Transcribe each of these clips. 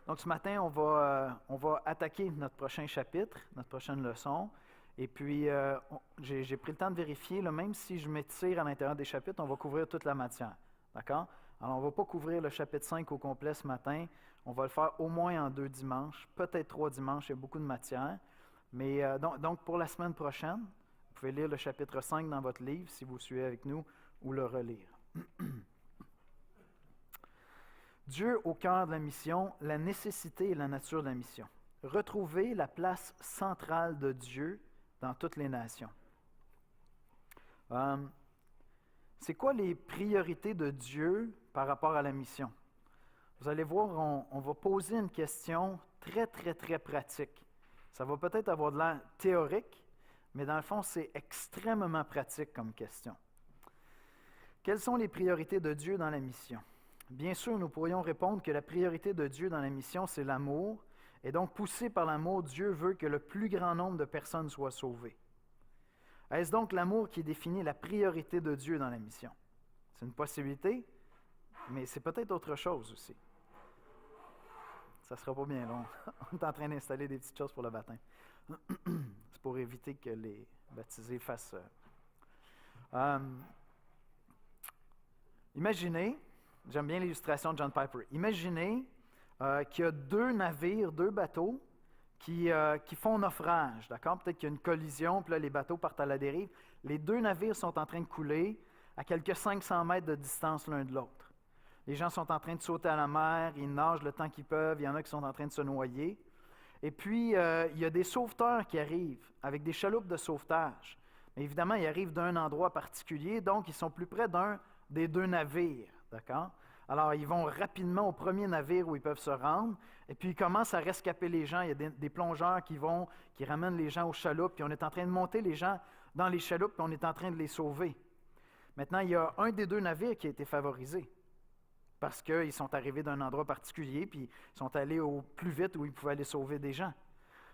Donc ce matin, on va attaquer notre prochain chapitre, notre prochaine leçon. Et puis, j'ai pris le temps de vérifier, là, même si je m'étire à l'intérieur des chapitres, on va couvrir toute la matière. D'accord? Alors, on ne va pas couvrir le chapitre 5 au complet ce matin. On va le faire au moins en 2 dimanches, peut-être 3 dimanches, il y a beaucoup de matière. Mais donc, pour la semaine prochaine, vous pouvez lire le chapitre 5 dans votre livre, si vous suivez avec nous, ou le relire. Dieu au cœur de la mission, la nécessité et la nature de la mission. Retrouver la place centrale de Dieu dans toutes les nations. C'est quoi les priorités de Dieu par rapport à la mission? Vous allez voir, on va poser une question très, très, très pratique. Ça va peut-être avoir de l'air théorique, mais dans le fond, c'est extrêmement pratique comme question. Quelles sont les priorités de Dieu dans la mission? Bien sûr, nous pourrions répondre que la priorité de Dieu dans la mission, c'est l'amour. Et donc, poussé par l'amour, Dieu veut que le plus grand nombre de personnes soient sauvées. Est-ce donc l'amour qui définit la priorité de Dieu dans la mission? C'est une possibilité, mais c'est peut-être autre chose aussi. Ça ne sera pas bien long. On est en train d'installer des petites choses pour le baptême. C'est pour éviter que les baptisés fassent... Imaginez, j'aime bien l'illustration de John Piper, imaginez qu'il y a 2 navires, 2 bateaux qui font naufrage, d'accord? Peut-être qu'il y a une collision, puis là, les bateaux partent à la dérive. Les 2 navires sont en train de couler à quelques 500 mètres de distance l'un de l'autre. Les gens sont en train de sauter à la mer, ils nagent le temps qu'ils peuvent, il y en a qui sont en train de se noyer. Et puis, il y a des sauveteurs qui arrivent avec des chaloupes de sauvetage. Mais évidemment, ils arrivent d'un endroit particulier, donc ils sont plus près d'un des 2 navires, d'accord? Alors, ils vont rapidement au premier navire où ils peuvent se rendre, et puis ils commencent à rescaper les gens. Il y a des plongeurs qui ramènent les gens aux chaloupes, puis on est en train de monter les gens dans les chaloupes, puis on est en train de les sauver. Maintenant, il y a un des 2 navires qui a été favorisé, parce qu'ils sont arrivés d'un endroit particulier, puis ils sont allés au plus vite où ils pouvaient aller sauver des gens.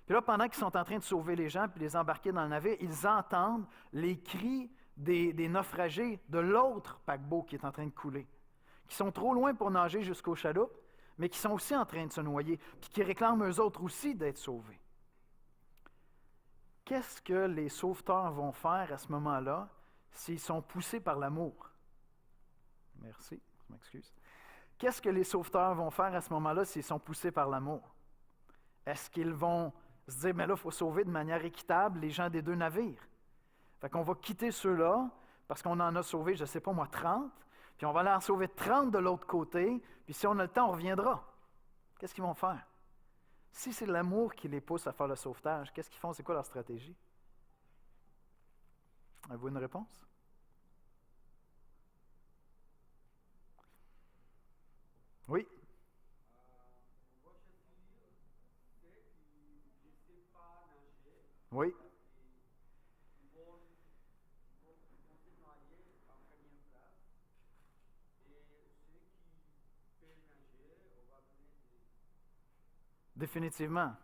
Puis là, pendant qu'ils sont en train de sauver les gens, puis les embarquer dans le navire, ils entendent les cris des naufragés de l'autre paquebot qui est en train de couler, qui sont trop loin pour nager jusqu'aux chaloupes, mais qui sont aussi en train de se noyer, puis qui réclament eux autres aussi d'être sauvés. Qu'est-ce que les sauveteurs vont faire à ce moment-là s'ils sont poussés par l'amour? Merci, je m'excuse. Qu'est-ce que les sauveteurs vont faire à ce moment-là s'ils sont poussés par l'amour? Est-ce qu'ils vont se dire, mais là, il faut sauver de manière équitable les gens des 2 navires? Fait qu'on va quitter ceux-là, parce qu'on en a sauvé, je ne sais pas moi, 30, puis on va aller en sauver 30 de l'autre côté, puis si on a le temps, on reviendra. Qu'est-ce qu'ils vont faire? Si c'est l'amour qui les pousse à faire le sauvetage, qu'est-ce qu'ils font? C'est quoi leur stratégie? Avez-vous une réponse? Oui? Oui? Définitivement.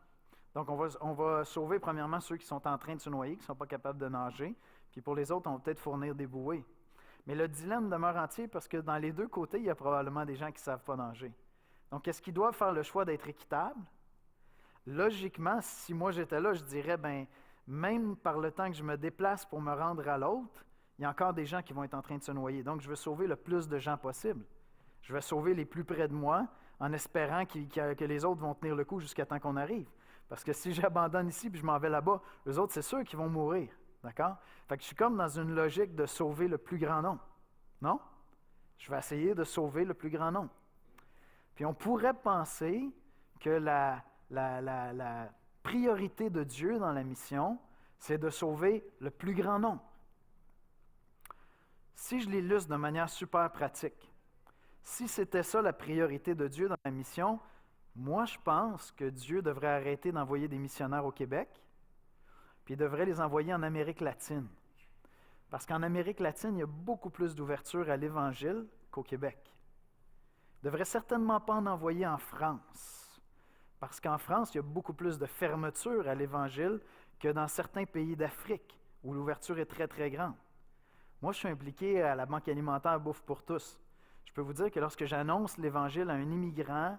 Donc, on va sauver premièrement ceux qui sont en train de se noyer, qui ne sont pas capables de nager. Puis pour les autres, on va peut-être fournir des bouées. Mais le dilemme demeure entier parce que dans les 2 côtés, il y a probablement des gens qui ne savent pas nager. Donc, est-ce qu'ils doivent faire le choix d'être équitables? Logiquement, si moi j'étais là, je dirais, bien, même par le temps que je me déplace pour me rendre à l'autre, il y a encore des gens qui vont être en train de se noyer. Donc, je veux sauver le plus de gens possible. Je vais sauver les plus près de moi en espérant que les autres vont tenir le coup jusqu'à temps qu'on arrive. Parce que si j'abandonne ici et je m'en vais là-bas, eux autres, c'est sûr qu'ils vont mourir. D'accord? Fait que je suis comme dans une logique de sauver le plus grand nombre. Non? Je vais essayer de sauver le plus grand nombre. Puis on pourrait penser que la priorité de Dieu dans la mission, c'est de sauver le plus grand nombre. Si je l'illustre de manière super pratique, si c'était ça la priorité de Dieu dans la mission, moi je pense que Dieu devrait arrêter d'envoyer des missionnaires au Québec, puis il devrait les envoyer en Amérique latine. Parce qu'en Amérique latine, il y a beaucoup plus d'ouverture à l'Évangile qu'au Québec. Il ne devrait certainement pas en envoyer en France. Parce qu'en France, il y a beaucoup plus de fermeture à l'Évangile que dans certains pays d'Afrique, où l'ouverture est très, très grande. Moi, je suis impliqué à la Banque alimentaire Bouffe pour tous. Je peux vous dire que lorsque j'annonce l'Évangile à un immigrant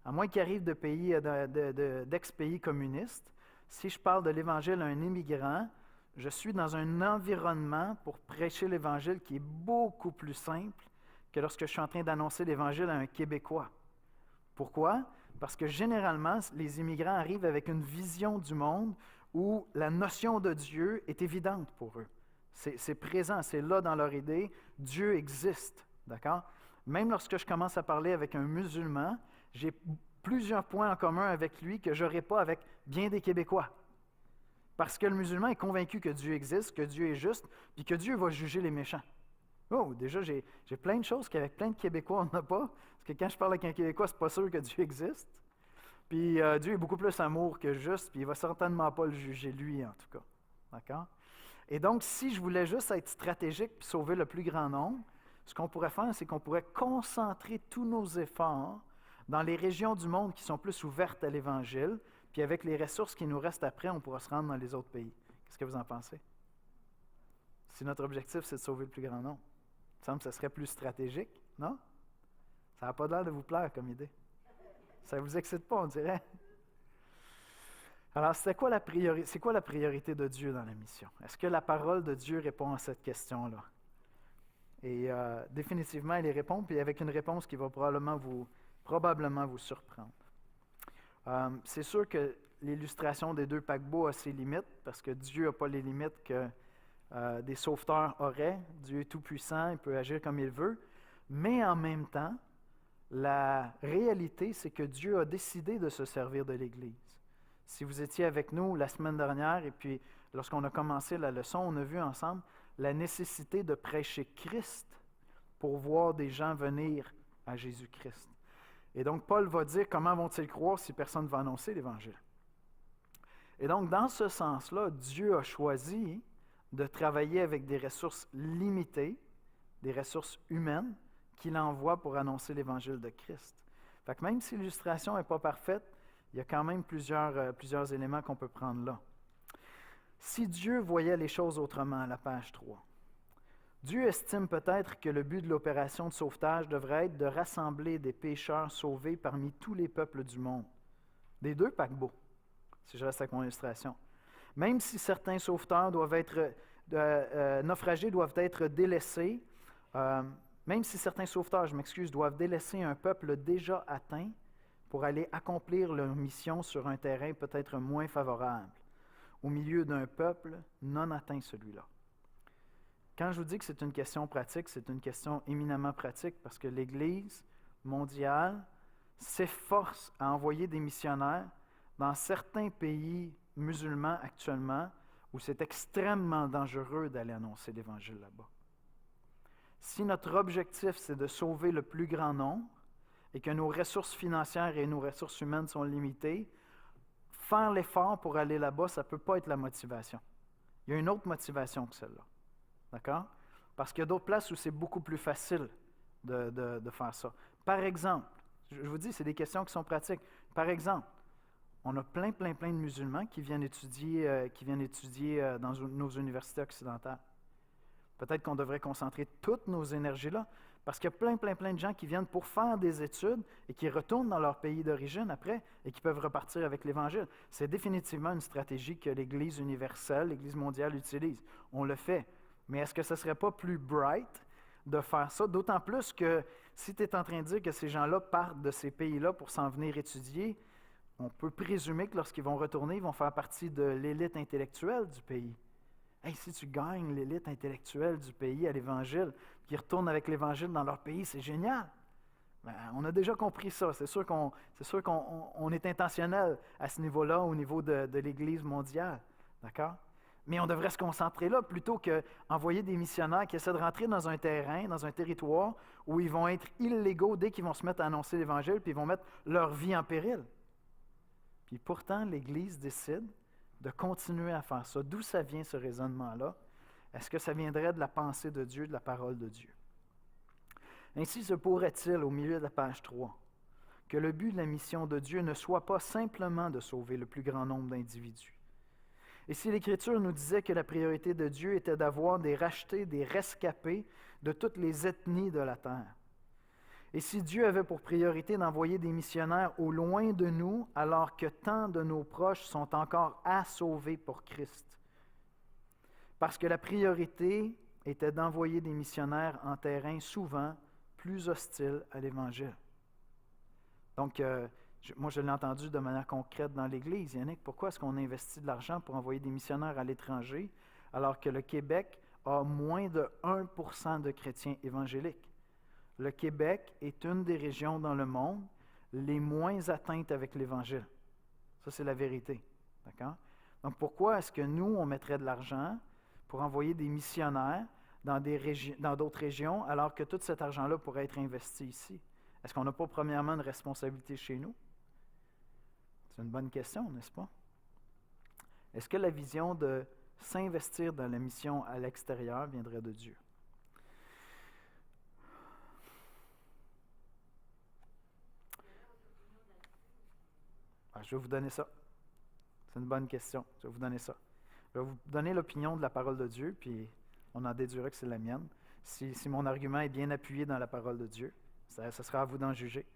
à moins qu'il arrive d'ex-pays communistes, si je parle de l'Évangile à un immigrant, je suis dans un environnement pour prêcher l'Évangile qui est beaucoup plus simple que lorsque je suis en train d'annoncer l'Évangile à un Québécois. Pourquoi? Parce que généralement, les immigrants arrivent avec une vision du monde où la notion de Dieu est évidente pour eux. C'est présent, c'est là dans leur idée. Dieu existe, d'accord? Même lorsque je commence à parler avec un musulman, j'ai plusieurs points en commun avec lui que je n'aurais pas avec bien des Québécois. Parce que le musulman est convaincu que Dieu existe, que Dieu est juste, puis que Dieu va juger les méchants. Oh, déjà, j'ai plein de choses qu'avec plein de Québécois, on n'a pas. Parce que quand je parle avec un Québécois, c'est pas sûr que Dieu existe. Puis Dieu est beaucoup plus amour que juste, puis il ne va certainement pas le juger, lui, en tout cas. D'accord? Et donc, si je voulais juste être stratégique et sauver le plus grand nombre, ce qu'on pourrait faire, c'est qu'on pourrait concentrer tous nos efforts dans les régions du monde qui sont plus ouvertes à l'Évangile, puis avec les ressources qui nous restent après, on pourra se rendre dans les autres pays. Qu'est-ce que vous en pensez? Si notre objectif, c'est de sauver le plus grand nombre, il me semble que ce serait plus stratégique, non? Ça n'a pas l'air de vous plaire comme idée. Ça ne vous excite pas, on dirait. Alors, c'est quoi la priorité de Dieu dans la mission? Est-ce que la parole de Dieu répond à cette question-là? Et définitivement, elle y répond, puis avec une réponse qui va probablement vous surprendre. C'est sûr que l'illustration des 2 paquebots a ses limites, parce que Dieu n'a pas les limites que des sauveteurs auraient. Dieu est tout-puissant, il peut agir comme il veut. Mais en même temps, la réalité, c'est que Dieu a décidé de se servir de l'Église. Si vous étiez avec nous la semaine dernière, et puis lorsqu'on a commencé la leçon, on a vu ensemble la nécessité de prêcher Christ pour voir des gens venir à Jésus-Christ. Et donc, Paul va dire comment vont-ils croire si personne ne va annoncer l'Évangile. Et donc, dans ce sens-là, Dieu a choisi de travailler avec des ressources limitées, des ressources humaines, qu'il envoie pour annoncer l'Évangile de Christ. Fait que même si l'illustration n'est pas parfaite, il y a quand même plusieurs éléments qu'on peut prendre là. Si Dieu voyait les choses autrement, à la page 3, Dieu estime peut-être que le but de l'opération de sauvetage devrait être de rassembler des pécheurs sauvés parmi tous les peuples du monde. Des 2 paquebots, si je reste avec mon illustration. Même si certains sauveteurs naufragés doivent être délaissés, même si certains sauveteurs, doivent délaisser un peuple déjà atteint pour aller accomplir leur mission sur un terrain peut-être moins favorable, au milieu d'un peuple non atteint celui-là. Quand je vous dis que c'est une question pratique, c'est une question éminemment pratique parce que l'Église mondiale s'efforce à envoyer des missionnaires dans certains pays musulmans actuellement où c'est extrêmement dangereux d'aller annoncer l'Évangile là-bas. Si notre objectif, c'est de sauver le plus grand nombre et que nos ressources financières et nos ressources humaines sont limitées, faire l'effort pour aller là-bas, ça ne peut pas être la motivation. Il y a une autre motivation que celle-là. D'accord? Parce qu'il y a d'autres places où c'est beaucoup plus facile de faire ça. Par exemple, je vous dis, c'est des questions qui sont pratiques. Par exemple, on a plein de musulmans qui viennent étudier dans nos universités occidentales. Peut-être qu'on devrait concentrer toutes nos énergies là, parce qu'il y a plein de gens qui viennent pour faire des études et qui retournent dans leur pays d'origine après et qui peuvent repartir avec l'Évangile. C'est définitivement une stratégie que l'Église universelle, l'Église mondiale utilise. On le fait. Mais est-ce que ce ne serait pas plus bright de faire ça? D'autant plus que si tu es en train de dire que ces gens-là partent de ces pays-là pour s'en venir étudier, on peut présumer que lorsqu'ils vont retourner, ils vont faire partie de l'élite intellectuelle du pays. Hey, si tu gagnes l'élite intellectuelle du pays à l'Évangile, qu'ils retournent avec l'Évangile dans leur pays, c'est génial. Ben, on a déjà compris ça. C'est sûr qu'on est intentionnel à ce niveau-là, au niveau de l'Église mondiale. D'accord? Mais on devrait se concentrer là plutôt qu'envoyer des missionnaires qui essaient de rentrer dans un terrain, dans un territoire où ils vont être illégaux dès qu'ils vont se mettre à annoncer l'Évangile, puis ils vont mettre leur vie en péril. Puis pourtant, l'Église décide de continuer à faire ça. D'où ça vient ce raisonnement-là? Est-ce que ça viendrait de la pensée de Dieu, de la parole de Dieu? Ainsi se pourrait-il, au milieu de la page 3, que le but de la mission de Dieu ne soit pas simplement de sauver le plus grand nombre d'individus. Et si l'Écriture nous disait que la priorité de Dieu était d'avoir des rachetés, des rescapés de toutes les ethnies de la terre, Et si Dieu avait pour priorité d'envoyer des missionnaires au loin de nous, alors que tant de nos proches sont encore à sauver pour Christ? Parce que la priorité était d'envoyer des missionnaires en terrain souvent plus hostile à l'Évangile. Donc, moi, je l'ai entendu de manière concrète dans l'Église. Yannick, pourquoi est-ce qu'on investit de l'argent pour envoyer des missionnaires à l'étranger, alors que le Québec a moins de 1% de chrétiens évangéliques? Le Québec est une des régions dans le monde les moins atteintes avec l'Évangile. Ça, c'est la vérité. D'accord? Donc, pourquoi est-ce que nous, on mettrait de l'argent pour envoyer des missionnaires dans d'autres régions, alors que tout cet argent-là pourrait être investi ici? Est-ce qu'on n'a pas premièrement une responsabilité chez nous? C'est une bonne question, n'est-ce pas? Est-ce que la vision de s'investir dans la mission à l'extérieur viendrait de Dieu? Je vais vous donner ça. C'est une bonne question. Je vais vous donner ça. Je vais vous donner l'opinion de la parole de Dieu, puis on en déduira que c'est la mienne. Si mon argument est bien appuyé dans la parole de Dieu, ça sera à vous d'en juger.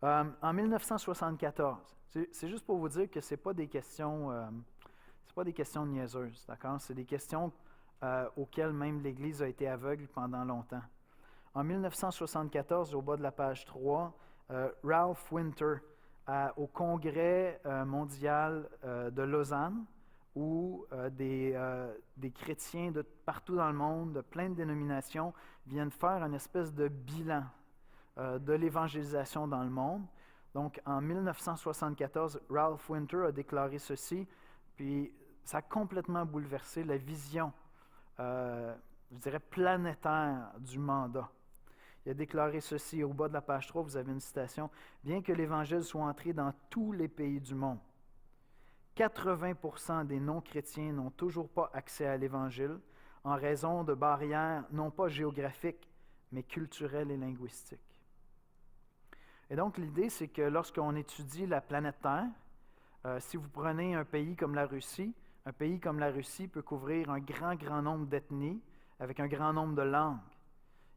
En 1974, c'est juste pour vous dire que ce n'est pas des questions niaiseuses, d'accord? C'est des questions auxquelles même l'Église a été aveugle pendant longtemps. En 1974, au bas de la page 3, Ralph Winter, au Congrès mondial de Lausanne, où des chrétiens de partout dans le monde, de plein de dénominations, viennent faire une espèce de bilan de l'évangélisation dans le monde. Donc, en 1974, Ralph Winter a déclaré ceci, puis ça a complètement bouleversé la vision, je dirais, planétaire du mandat. Il a déclaré ceci, au bas de la page 3, vous avez une citation. « Bien que l'Évangile soit entré dans tous les pays du monde, 80% des non-chrétiens n'ont toujours pas accès à l'Évangile en raison de barrières non pas géographiques, mais culturelles et linguistiques. » Et donc, l'idée, c'est que lorsqu'on étudie la planète Terre, si vous prenez un pays comme la Russie peut couvrir un grand nombre d'ethnies avec un grand nombre de langues.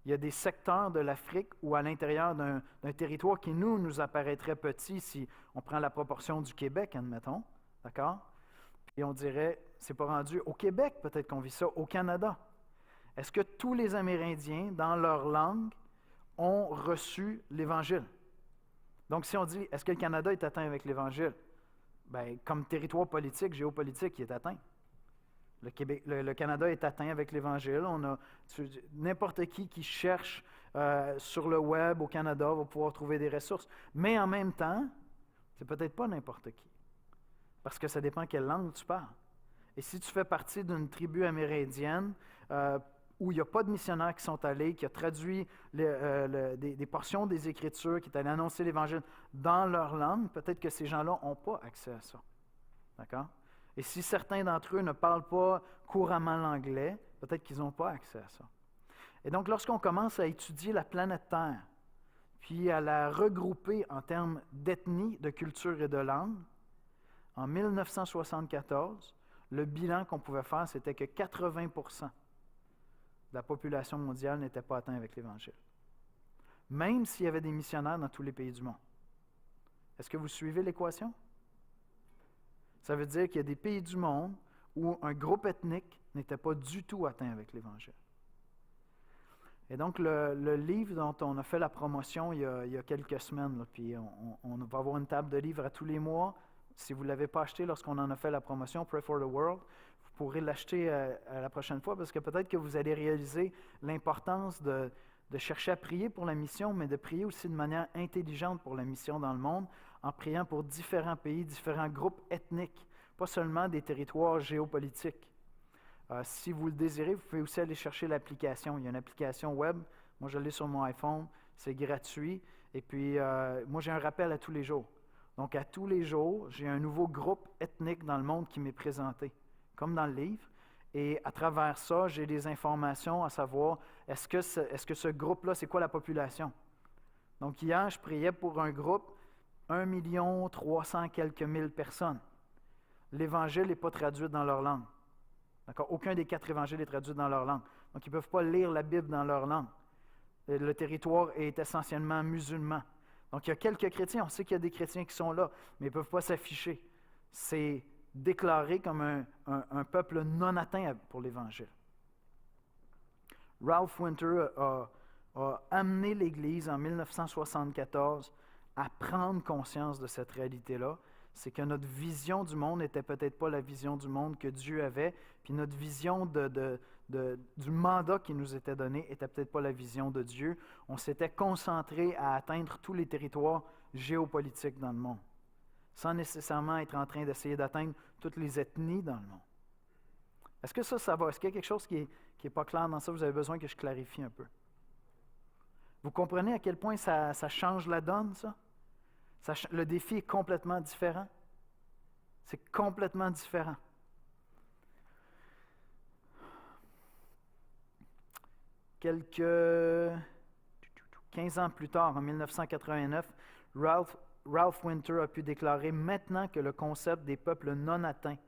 Il y a des secteurs de l'Afrique où, à l'intérieur d'un territoire qui nous apparaîtrait petit si on prend la proportion du Québec, admettons, d'accord? Et on dirait, c'est pas rendu au Québec, peut-être qu'on vit ça, au Canada. Est-ce que tous les Amérindiens, dans leur langue, ont reçu l'Évangile? Donc, si on dit, est-ce que le Canada est atteint avec l'Évangile? Bien, comme territoire politique, géopolitique, il est atteint. Le Canada est atteint avec l'Évangile. On a n'importe qui cherche sur le web au Canada va pouvoir trouver des ressources. Mais en même temps, c'est peut-être pas n'importe qui. Parce que ça dépend quelle langue tu parles. Et si tu fais partie d'une tribu amérindienne où il n'y a pas de missionnaires qui sont allés, qui a traduit des portions des Écritures, qui est allé annoncer l'Évangile dans leur langue, peut-être que ces gens-là n'ont pas accès à ça. D'accord? Et si certains d'entre eux ne parlent pas couramment l'anglais, peut-être qu'ils n'ont pas accès à ça. Et donc, lorsqu'on commence à étudier la planète Terre, puis à la regrouper en termes d'ethnie, de culture et de langue, en 1974, le bilan qu'on pouvait faire, c'était que 80% de la population mondiale n'était pas atteinte avec l'Évangile. Même s'il y avait des missionnaires dans tous les pays du monde. Est-ce que vous suivez l'équation? Ça veut dire qu'il y a des pays du monde où un groupe ethnique n'était pas du tout atteint avec l'Évangile. Et donc, le livre dont on a fait la promotion il y a quelques semaines, là, puis on va avoir une table de livres à tous les mois. Si vous ne l'avez pas acheté lorsqu'on en a fait la promotion, Pray for the World, vous pourrez l'acheter à la prochaine fois parce que peut-être que vous allez réaliser l'importance de chercher à prier pour la mission, mais de prier aussi de manière intelligente pour la mission dans le monde, en priant pour différents pays, différents groupes ethniques, pas seulement des territoires géopolitiques. Si vous le désirez, vous pouvez aussi aller chercher l'application. Il y a une application web, moi je l'ai sur mon iPhone, c'est gratuit, et puis moi j'ai un rappel à tous les jours. Donc à tous les jours, j'ai un nouveau groupe ethnique dans le monde qui m'est présenté, comme dans le livre, et à travers ça, j'ai des informations à savoir, est-ce que ce groupe-là, c'est quoi la population? Donc hier, je priais pour un groupe, 1 300 quelques mille personnes. L'Évangile n'est pas traduit dans leur langue. D'accord? Aucun des 4 évangiles est traduit dans leur langue. Donc, ils ne peuvent pas lire la Bible dans leur langue. le territoire est essentiellement musulman. Donc, il y a quelques chrétiens, on sait qu'il y a des chrétiens qui sont là, mais ils ne peuvent pas s'afficher. C'est déclaré comme un peuple non atteint pour l'Évangile. Ralph Winter a amené l'Église en 1974 à prendre conscience de cette réalité-là. C'est que notre vision du monde n'était peut-être pas la vision du monde que Dieu avait, puis notre vision du mandat qui nous était donné n'était peut-être pas la vision de Dieu. On s'était concentré à atteindre tous les territoires géopolitiques dans le monde, sans nécessairement être en train d'essayer d'atteindre toutes les ethnies dans le monde. Est-ce que ça va? Est-ce qu'il y a quelque chose qui n'est pas clair dans ça? Vous avez besoin que je clarifie un peu. Vous comprenez à quel point ça change la donne, ça? Le défi est complètement différent. C'est complètement différent. Quelques 15 ans plus tard, en 1989, Ralph Winter a pu déclarer « Maintenant que le concept des peuples non atteints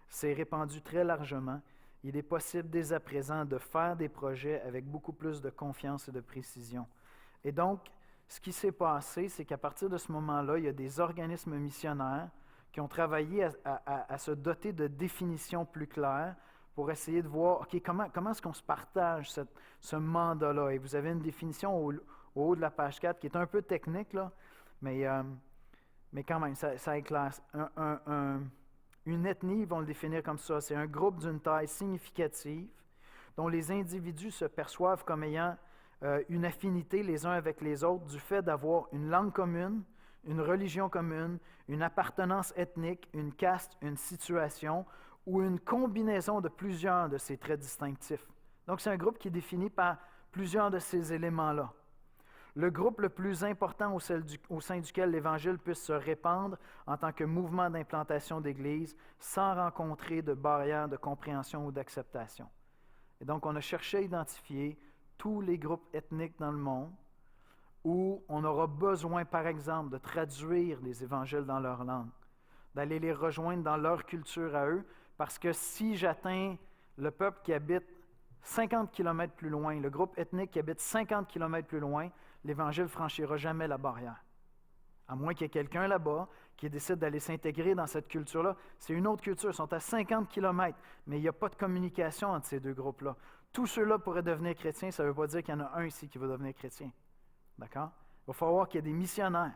s'est répandu très largement, il est possible dès à présent de faire des projets avec beaucoup plus de confiance et de précision. » Et donc, ce qui s'est passé, c'est qu'à partir de ce moment-là, il y a des organismes missionnaires qui ont travaillé à se doter de définitions plus claires pour essayer de voir, OK, comment est-ce qu'on se partage ce mandat-là? Et vous avez une définition au haut de la page 4 qui est un peu technique, là, mais quand même, ça éclaire. Une ethnie, ils vont le définir comme ça, c'est un groupe d'une taille significative dont les individus se perçoivent comme ayant une affinité les uns avec les autres du fait d'avoir une langue commune, une religion commune, une appartenance ethnique, une caste, une situation ou une combinaison de plusieurs de ces traits distinctifs. Donc, c'est un groupe qui est défini par plusieurs de ces éléments-là. Le groupe le plus important au sein duquel l'Évangile puisse se répandre en tant que mouvement d'implantation d'Église sans rencontrer de barrières de compréhension ou d'acceptation. Et donc, on a cherché à identifier tous les groupes ethniques dans le monde où on aura besoin, par exemple, de traduire les évangiles dans leur langue, d'aller les rejoindre dans leur culture à eux, parce que si j'atteins le peuple qui habite 50 km plus loin, le groupe ethnique qui habite 50 km plus loin, l'Évangile ne franchira jamais la barrière. À moins qu'il y ait quelqu'un là-bas qui décide d'aller s'intégrer dans cette culture-là. C'est une autre culture, ils sont à 50 km, mais il n'y a pas de communication entre ces deux groupes-là. Tous ceux-là pourraient devenir chrétiens, ça ne veut pas dire qu'il y en a un ici qui va devenir chrétien. D'accord? Il va falloir qu'il y ait des missionnaires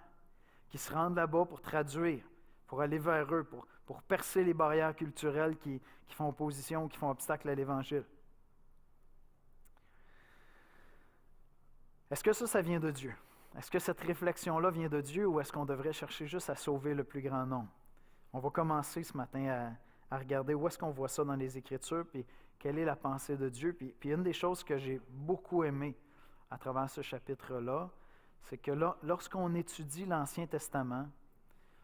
qui se rendent là-bas pour traduire, pour aller vers eux, pour percer les barrières culturelles qui font opposition, qui font obstacle à l'Évangile. Est-ce que ça vient de Dieu? Est-ce que cette réflexion-là vient de Dieu ou est-ce qu'on devrait chercher juste à sauver le plus grand nombre? On va commencer ce matin à regarder où est-ce qu'on voit ça dans les Écritures, puis quelle est la pensée de Dieu. Puis une des choses que j'ai beaucoup aimé à travers ce chapitre-là, c'est que là, lorsqu'on étudie l'Ancien Testament,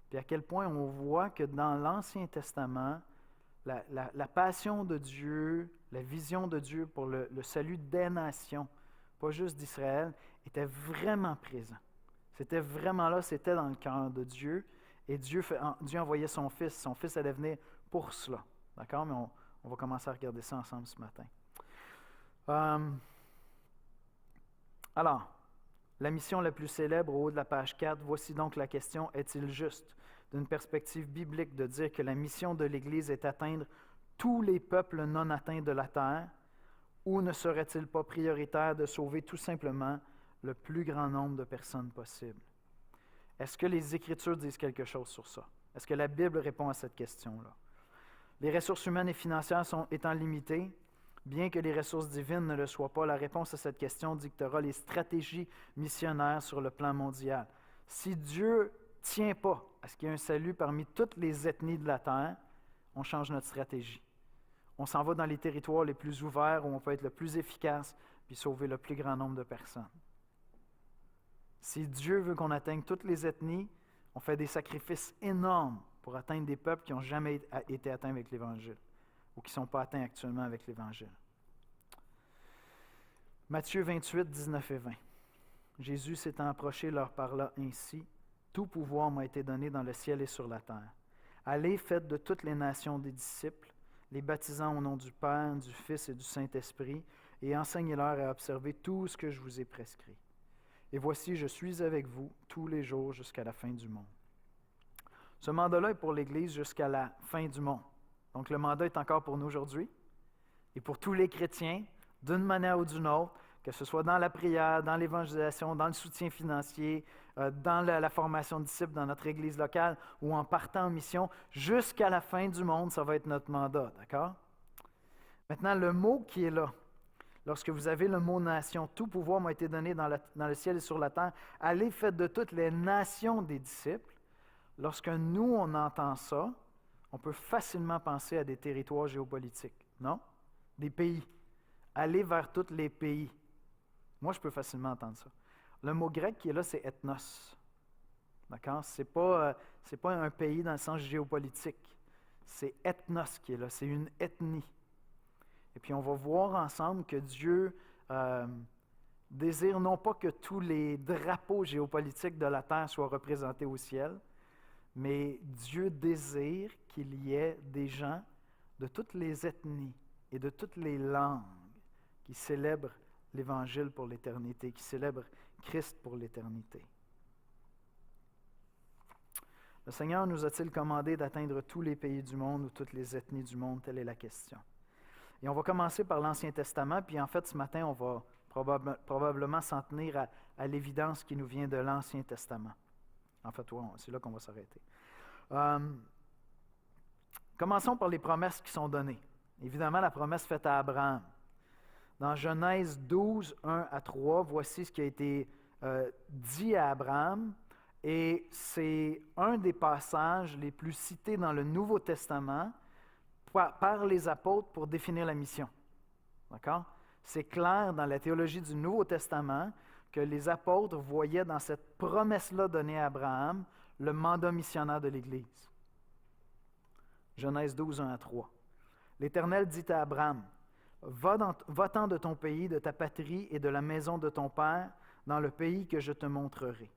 puis à quel point on voit que dans l'Ancien Testament, la passion de Dieu, la vision de Dieu pour le salut des nations, pas juste d'Israël, était vraiment présent. C'était vraiment là, c'était dans le cœur de Dieu. Et Dieu envoyait son Fils. Son Fils allait venir pour cela. D'accord? Mais on va commencer à regarder ça ensemble ce matin. Alors, la mission la plus célèbre au haut de la page 4, voici donc la question, est-il juste, d'une perspective biblique, de dire que la mission de l'Église est d'atteindre tous les peuples non atteints de la terre, ou ne serait-il pas prioritaire de sauver tout simplement le plus grand nombre de personnes possible? Est-ce que les Écritures disent quelque chose sur ça? Est-ce que la Bible répond à cette question-là? Les ressources humaines et financières étant limitées, bien que les ressources divines ne le soient pas, la réponse à cette question dictera les stratégies missionnaires sur le plan mondial. Si Dieu ne tient pas à ce qu'il y ait un salut parmi toutes les ethnies de la terre, on change notre stratégie. On s'en va dans les territoires les plus ouverts où on peut être le plus efficace puis sauver le plus grand nombre de personnes. Si Dieu veut qu'on atteigne toutes les ethnies, on fait des sacrifices énormes pour atteindre des peuples qui n'ont jamais été atteints avec l'Évangile ou qui ne sont pas atteints actuellement avec l'Évangile. Matthieu 28, 19 et 20. Jésus s'étant approché leur parla ainsi, « Tout pouvoir m'a été donné dans le ciel et sur la terre. Allez, faites de toutes les nations des disciples, les baptisant au nom du Père, du Fils et du Saint-Esprit, et enseignez-leur à observer tout ce que je vous ai prescrit. Et voici, je suis avec vous tous les jours jusqu'à la fin du monde. » Ce mandat-là est pour l'Église jusqu'à la fin du monde. Donc le mandat est encore pour nous aujourd'hui et pour tous les chrétiens, d'une manière ou d'une autre, que ce soit dans la prière, dans l'évangélisation, dans le soutien financier, dans la formation de disciples dans notre Église locale ou en partant en mission, jusqu'à la fin du monde, ça va être notre mandat, d'accord? Maintenant, le mot qui est là, lorsque vous avez le mot « nation », tout pouvoir m'a été donné dans le ciel et sur la terre, allez, faites de toutes les nations des disciples. Lorsque nous, on entend ça, on peut facilement penser à des territoires géopolitiques, non? Des pays. Allez vers tous les pays. Moi, je peux facilement entendre ça. Le mot grec qui est là, c'est ethnos. D'accord? Ce n'est pas un pays dans le sens géopolitique. C'est ethnos qui est là. C'est une ethnie. Et puis, on va voir ensemble que Dieu désire non pas que tous les drapeaux géopolitiques de la terre soient représentés au ciel, mais Dieu désire qu'il y ait des gens de toutes les ethnies et de toutes les langues qui célèbrent l'Évangile pour l'éternité, qui célèbrent Christ pour l'éternité. Le Seigneur nous a-t-il commandé d'atteindre tous les pays du monde ou toutes les ethnies du monde? Telle est la question. Et on va commencer par l'Ancien Testament, puis en fait, ce matin, on va probablement s'en tenir à l'évidence qui nous vient de l'Ancien Testament. En fait, c'est là qu'on va s'arrêter. Commençons par les promesses qui sont données. Évidemment, la promesse faite à Abraham. Dans Genèse 12, 1 à 3, voici ce qui a été dit à Abraham, et c'est un des passages les plus cités dans le Nouveau Testament par les apôtres pour définir la mission. D'accord? C'est clair dans la théologie du Nouveau Testament que les apôtres voyaient dans cette promesse-là donnée à Abraham le mandat missionnaire de l'Église. Genèse 12, 1 à 3. L'Éternel dit à Abraham, « Va-t'en de ton pays, de ta patrie et de la maison de ton père, dans le pays que je te montrerai.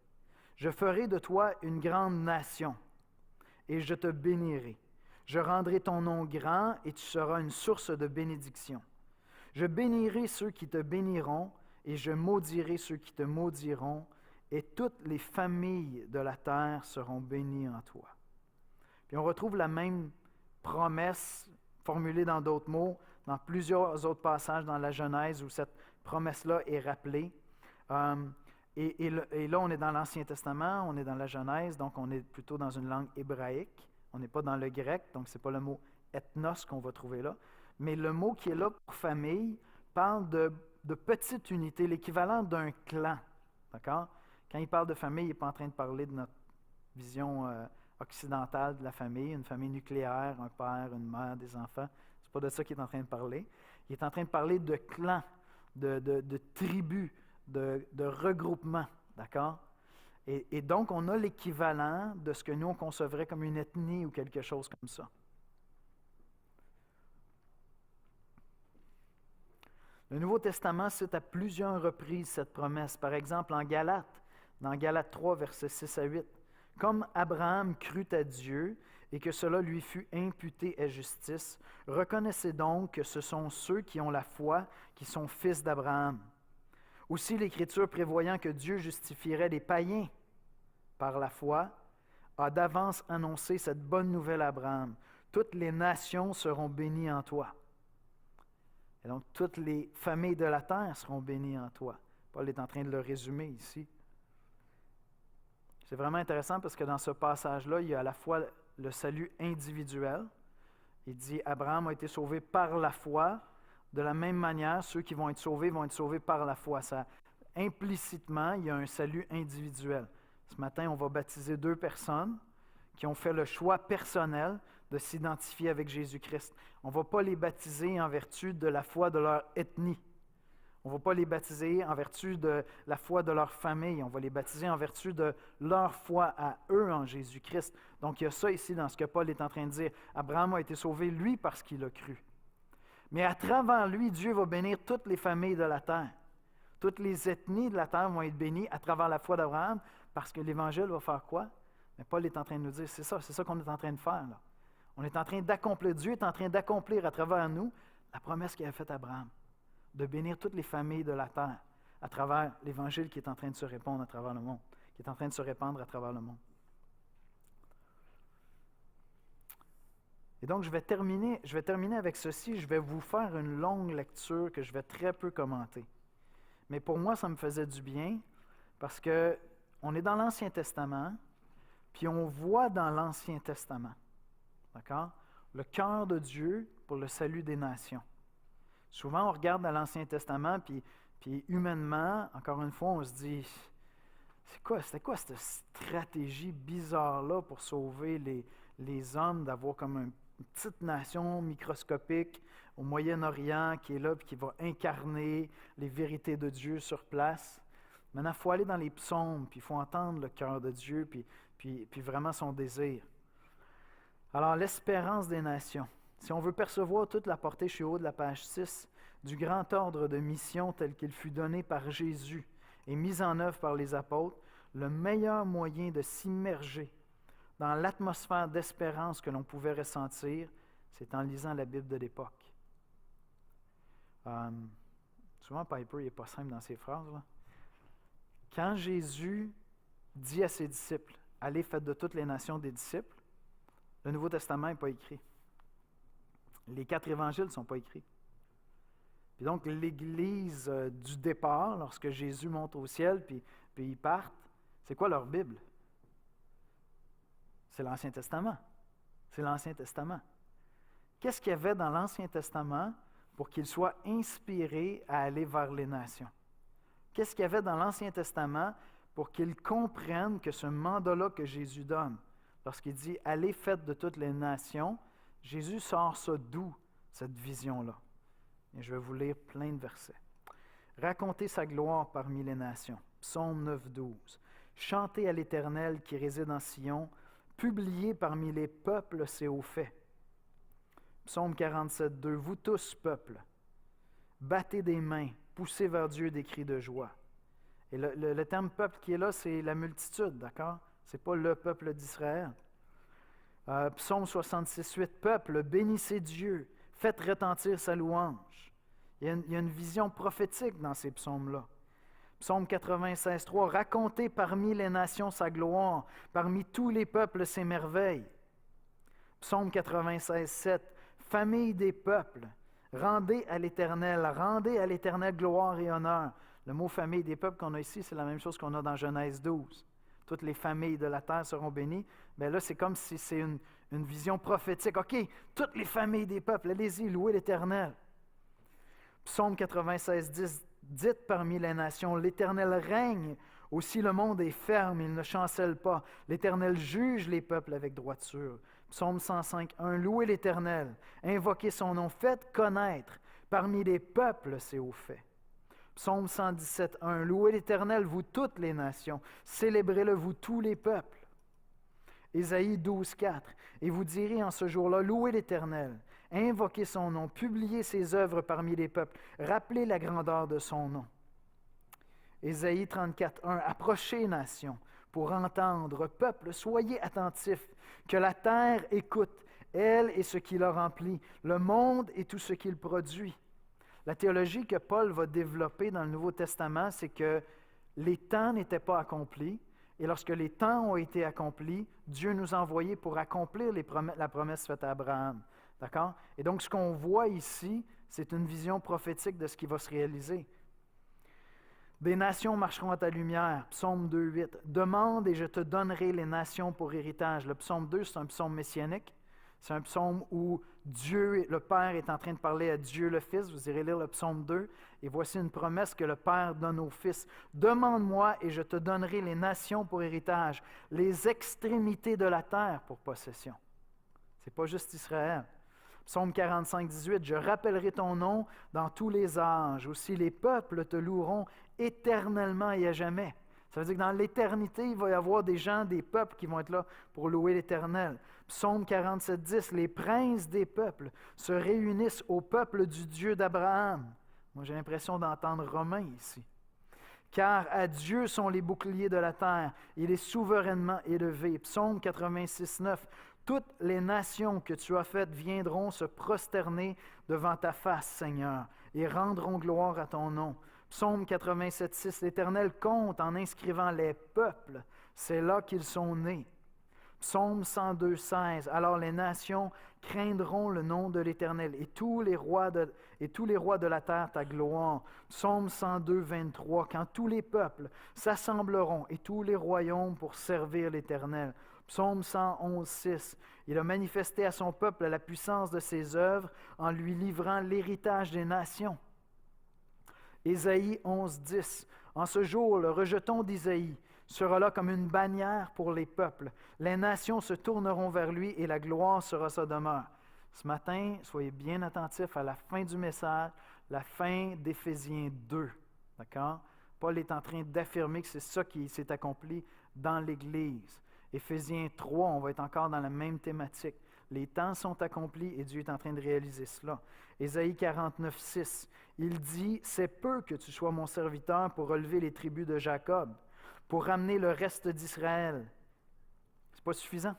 Je ferai de toi une grande nation, et je te bénirai. Je rendrai ton nom grand, et tu seras une source de bénédiction. Je bénirai ceux qui te béniront, et je maudirai ceux qui te maudiront, et toutes les familles de la terre seront bénies en toi. » Puis on retrouve la même promesse formulée dans d'autres mots, dans plusieurs autres passages dans la Genèse où cette promesse-là est rappelée. Et là, on est dans l'Ancien Testament, on est dans la Genèse, donc on est plutôt dans une langue hébraïque. On n'est pas dans le grec, donc ce n'est pas le mot « ethnos » qu'on va trouver là. Mais le mot qui est là pour famille parle de petite unité, l'équivalent d'un clan. D'accord? Quand il parle de famille, il n'est pas en train de parler de notre vision occidentale de la famille, une famille nucléaire, un père, une mère, des enfants. Ce n'est pas de ça qu'il est en train de parler. Il est en train de parler de clans, de tribus, de regroupements. D'accord? Et donc, on a l'équivalent de ce que nous, on concevrait comme une ethnie ou quelque chose comme ça. Le Nouveau Testament cite à plusieurs reprises cette promesse. Par exemple, en Galates, dans Galates 3, versets 6 à 8. « Comme Abraham crut à Dieu et que cela lui fut imputé à justice, reconnaissez donc que ce sont ceux qui ont la foi qui sont fils d'Abraham. Aussi, l'Écriture, prévoyant que Dieu justifierait les païens par la foi, a d'avance annoncé cette bonne nouvelle à Abraham. Toutes les nations seront bénies en toi. » Et donc, toutes les familles de la terre seront bénies en toi. Paul est en train de le résumer ici. C'est vraiment intéressant parce que dans ce passage-là, il y a à la fois le salut individuel. Il dit « Abraham a été sauvé par la foi ». De la même manière, ceux qui vont être sauvés par la foi. Ça, implicitement, il y a un salut individuel. Ce matin, on va baptiser 2 personnes qui ont fait le choix personnel de s'identifier avec Jésus-Christ. On ne va pas les baptiser en vertu de la foi de leur ethnie. On ne va pas les baptiser en vertu de la foi de leur famille. On va les baptiser en vertu de leur foi à eux en Jésus-Christ. Donc, il y a ça ici dans ce que Paul est en train de dire. Abraham a été sauvé, lui, parce qu'il a cru. Mais à travers lui, Dieu va bénir toutes les familles de la terre. Toutes les ethnies de la terre vont être bénies à travers la foi d'Abraham, parce que l'Évangile va faire quoi? Mais Paul est en train de nous dire, c'est ça qu'on est en train de faire, là. On est en train d'accomplir, Dieu est en train d'accomplir à travers nous la promesse qu'il a faite à Abraham. de bénir toutes les familles de la terre à travers l'Évangile qui est en train de se répandre à travers le monde, qui est en train de se répandre à travers le monde. Et donc, je vais terminer avec ceci. Je vais vous faire une longue lecture que je vais très peu commenter. Mais pour moi, ça me faisait du bien parce qu'on est dans l'Ancien Testament, puis on voit dans l'Ancien Testament, d'accord, le cœur de Dieu pour le salut des nations. Souvent, on regarde dans l'Ancien Testament, puis humainement, encore une fois, on se dit, c'était quoi cette stratégie bizarre-là pour sauver les hommes, d'avoir comme une petite nation microscopique au Moyen-Orient qui est là et qui va incarner les vérités de Dieu sur place. Maintenant, il faut aller dans les psaumes, puis il faut entendre le cœur de Dieu, puis vraiment son désir. Alors, l'espérance des nations. Si on veut percevoir toute la portée, je suis au haut de la page 6, du grand ordre de mission tel qu'il fut donné par Jésus et mis en œuvre par les apôtres, le meilleur moyen de s'immerger dans l'atmosphère d'espérance que l'on pouvait ressentir, c'est en lisant la Bible de l'époque. Souvent, Piper n'est pas simple dans ses phrases, là. Quand Jésus dit à ses disciples, « Allez, faites de toutes les nations des disciples », le Nouveau Testament n'est pas écrit. Les 4 évangiles ne sont pas écrits. Puis donc, l'Église du départ, lorsque Jésus monte au ciel, puis ils partent, c'est quoi leur Bible? C'est l'Ancien Testament. C'est l'Ancien Testament. Qu'est-ce qu'il y avait dans l'Ancien Testament pour qu'il soit inspiré à aller vers les nations? Qu'est-ce qu'il y avait dans l'Ancien Testament pour qu'ils comprennent que ce mandat-là que Jésus donne, lorsqu'il dit « Allez, faites de toutes les nations », Jésus sort ça d'où, cette vision-là? Et je vais vous lire plein de versets. « Racontez sa gloire parmi les nations. » Psaume 9, 12. « Chantez à l'Éternel qui réside en Sion. Publiez parmi les peuples ses hauts faits. » Psaume 47, 2. « Vous tous, peuples, battez des mains, poussez vers Dieu des cris de joie. » Et le terme « peuple » qui est là, c'est la multitude, d'accord? Ce n'est pas le peuple d'Israël. Psaume 66, 8. « Peuple, bénissez Dieu, faites retentir sa louange. » Il y a une vision prophétique dans ces psaumes-là. Psaume 96, 3. « Racontez parmi les nations sa gloire, parmi tous les peuples ses merveilles. » Psaume 96, 7. « Famille des peuples, rendez à l'Éternel gloire et honneur. » Le mot « famille des peuples » qu'on a ici, c'est la même chose qu'on a dans Genèse 12. Toutes les familles de la terre seront bénies. Bien là, c'est comme si c'est une vision prophétique. OK, toutes les familles des peuples, allez-y, louez l'Éternel. Psaume 96, 10. « Dites parmi les nations, l'Éternel règne. Aussi le monde est ferme, il ne chancelle pas. L'Éternel juge les peuples avec droiture. » Psaume 105, 1. « Louez l'Éternel, invoquez son nom, faites connaître parmi les peuples ses hauts faits. » Psaume 117, 1. « Louez l'Éternel, vous toutes les nations, célébrez-le, vous tous les peuples. » Ésaïe 12, 4. « Et vous direz en ce jour-là, louez l'Éternel, invoquez son nom, publiez ses œuvres parmi les peuples, rappelez la grandeur de son nom. » Ésaïe 34, 1. « Approchez, nations, pour entendre, peuple, soyez attentifs, que la terre écoute, elle et ce qui la remplit, le monde et tout ce qu'il produit. » La théologie que Paul va développer dans le Nouveau Testament, c'est que les temps n'étaient pas accomplis, et lorsque les temps ont été accomplis, Dieu nous a envoyés pour accomplir la promesse faite à Abraham. D'accord? Et donc, ce qu'on voit ici, c'est une vision prophétique de ce qui va se réaliser. « Des nations marcheront à ta lumière. » Psaume 2, 8. « Demande et je te donnerai les nations pour héritage. » Le psaume 2, c'est un psaume messianique. C'est un psaume où Dieu, le Père, est en train de parler à Dieu le Fils. Vous irez lire le psaume 2. Et voici une promesse que le Père donne au Fils. « Demande-moi et je te donnerai les nations pour héritage, les extrémités de la terre pour possession. » Ce n'est pas juste Israël. Psaume 45, 18. « Je rappellerai ton nom dans tous les âges. Aussi les peuples te loueront éternellement et à jamais. » Ça veut dire que dans l'éternité, il va y avoir des gens, des peuples qui vont être là pour louer l'Éternel. Psaume 47, 10. « Les princes des peuples se réunissent au peuple du Dieu d'Abraham. » Moi, j'ai l'impression d'entendre Romain ici. « Car à Dieu sont les boucliers de la terre. Il est souverainement élevé. » Psaume 86, 9. « Toutes les nations que tu as faites viendront se prosterner devant ta face, Seigneur, et rendront gloire à ton nom. Psaume 87:6, l'Éternel compte en inscrivant les peuples, c'est là qu'ils sont nés. Psaume 102:16, alors les nations craindront le nom de l'Éternel et tous les rois de la terre ta gloire. Psaume 102:23, quand tous les peuples s'assembleront et tous les royaumes pour servir l'Éternel. Psaume 111:6, il a manifesté à son peuple la puissance de ses œuvres en lui livrant l'héritage des nations. Ésaïe 11:10, en ce jour, le rejeton d'Isaïe sera là comme une bannière pour les peuples. Les nations se tourneront vers lui et la gloire sera sa demeure. Ce matin, soyez bien attentifs à la fin du message, la fin d'Éphésiens 2. D'accord? Paul est en train d'affirmer que c'est ça qui s'est accompli dans l'Église. Éphésiens 3, on va être encore dans la même thématique. Les temps sont accomplis et Dieu est en train de réaliser cela. Ésaïe 49:6, il dit « C'est peu que tu sois mon serviteur pour relever les tribus de Jacob, pour ramener le reste d'Israël. » C'est pas suffisant.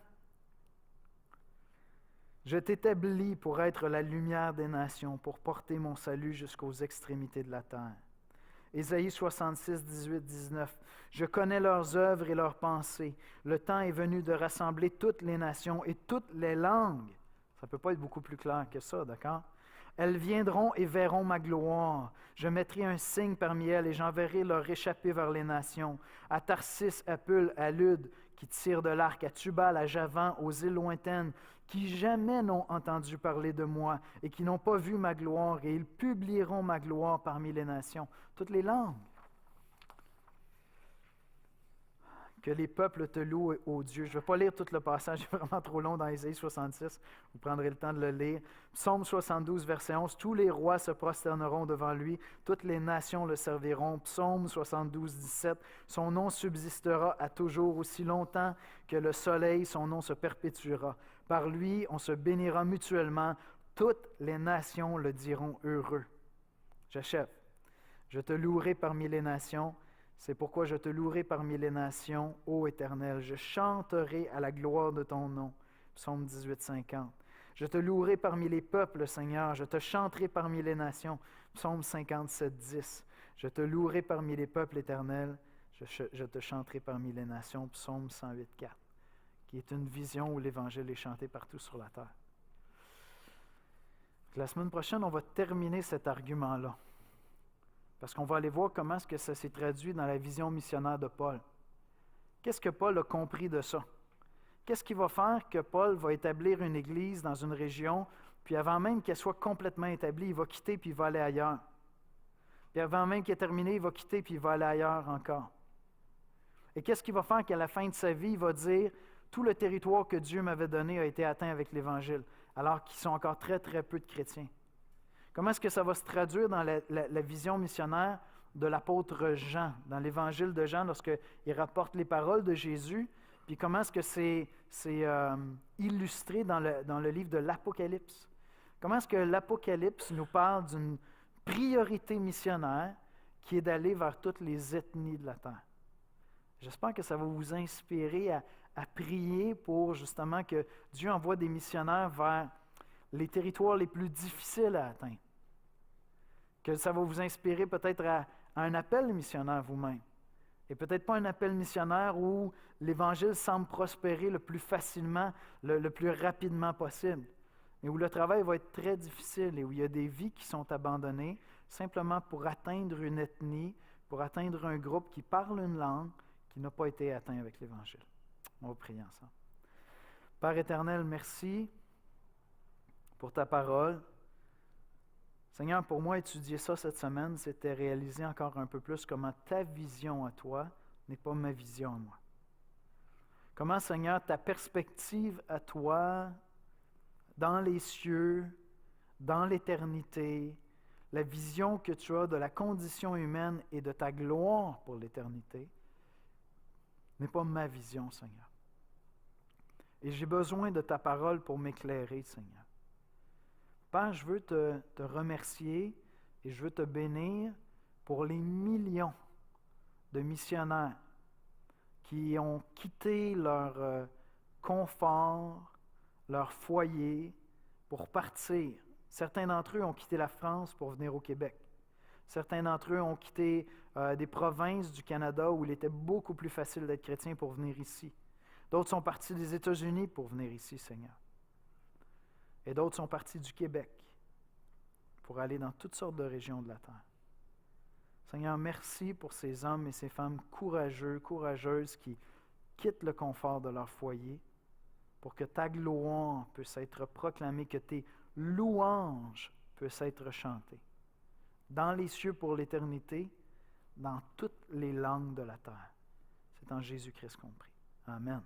Je t'établis pour être la lumière des nations, pour porter mon salut jusqu'aux extrémités de la terre. Ésaïe 66, 18, 19. Je connais leurs œuvres et leurs pensées. Le temps est venu de rassembler toutes les nations et toutes les langues. Ça ne peut pas être beaucoup plus clair que ça, d'accord? Elles viendront et verront ma gloire. Je mettrai un signe parmi elles et j'enverrai leur échapper vers les nations. À Tarsis, à Pul, à Lude, qui tirent de l'arc, à Tubal, à Javan, aux îles lointaines, qui jamais n'ont entendu parler de moi et qui n'ont pas vu ma gloire, et ils publieront ma gloire parmi les nations. Toutes les langues. Que les peuples te louent, ô Dieu. Je ne vais pas lire tout le passage, c'est vraiment trop long dans Ésaïe 66. Vous prendrez le temps de le lire. Psaume 72, verset 11. Tous les rois se prosterneront devant lui, toutes les nations le serviront. Psaume 72, 17. Son nom subsistera à toujours, aussi longtemps que le soleil, son nom se perpétuera. Par lui, on se bénira mutuellement. Toutes les nations le diront heureux. J'achève. Je te louerai parmi les nations. C'est pourquoi je te louerai parmi les nations, ô Éternel. Je chanterai à la gloire de ton nom. Psaume 18, 50. Je te louerai parmi les peuples, Seigneur. Je te chanterai parmi les nations. Psaume 57, 10. Je te louerai parmi les peuples, Éternel. Je te chanterai parmi les nations. Psaume 108, 4. Qui est une vision où l'Évangile est chanté partout sur la terre. La semaine prochaine, on va terminer cet argument-là. Parce qu'on va aller voir comment est-ce que ça s'est traduit dans la vision missionnaire de Paul. Qu'est-ce que Paul a compris de ça? Qu'est-ce qui va faire que Paul va établir une église dans une région, puis avant même qu'elle soit complètement établie, il va quitter puis il va aller ailleurs. Puis avant même qu'elle ait terminé, il va quitter puis il va aller ailleurs encore. Et qu'est-ce qui va faire qu'à la fin de sa vie, il va dire « Tout le territoire que Dieu m'avait donné a été atteint avec l'Évangile », alors qu'ils sont encore très, très peu de chrétiens. Comment est-ce que ça va se traduire dans la vision missionnaire de l'apôtre Jean, dans l'Évangile de Jean, lorsqu'il rapporte les paroles de Jésus, puis comment est-ce que c'est illustré dans le livre de l'Apocalypse? Comment est-ce que l'Apocalypse nous parle d'une priorité missionnaire qui est d'aller vers toutes les ethnies de la terre? J'espère que ça va vous inspirer à prier pour justement que Dieu envoie des missionnaires vers les territoires les plus difficiles à atteindre. Que ça va vous inspirer peut-être à un appel missionnaire vous-même. Et peut-être pas un appel missionnaire où l'Évangile semble prospérer le plus facilement, le plus rapidement possible, mais où le travail va être très difficile et où il y a des vies qui sont abandonnées simplement pour atteindre une ethnie, pour atteindre un groupe qui parle une langue qui n'a pas été atteint avec l'Évangile. On va prier ensemble. Père éternel, merci pour ta parole. Seigneur, pour moi, étudier ça cette semaine, c'était réaliser encore un peu plus comment ta vision à toi n'est pas ma vision à moi. Comment, Seigneur, ta perspective à toi, dans les cieux, dans l'éternité, la vision que tu as de la condition humaine et de ta gloire pour l'éternité, n'est pas ma vision, Seigneur. Et j'ai besoin de ta parole pour m'éclairer, Seigneur. Père, je veux te remercier et je veux te bénir pour les millions de missionnaires qui ont quitté leur confort, leur foyer pour partir, Certains d'entre eux ont quitté la France pour venir au Québec. Certains d'entre eux ont quitté des provinces du Canada où il était beaucoup plus facile d'être chrétien pour venir ici. D'autres sont partis des États-Unis pour venir ici, Seigneur. Et d'autres sont partis du Québec pour aller dans toutes sortes de régions de la terre. Seigneur, merci pour ces hommes et ces femmes courageux, courageuses qui quittent le confort de leur foyer pour que ta gloire puisse être proclamée, que tes louanges puissent être chantées dans les cieux pour l'éternité, dans toutes les langues de la terre. C'est en Jésus-Christ qu'on prie. Amen.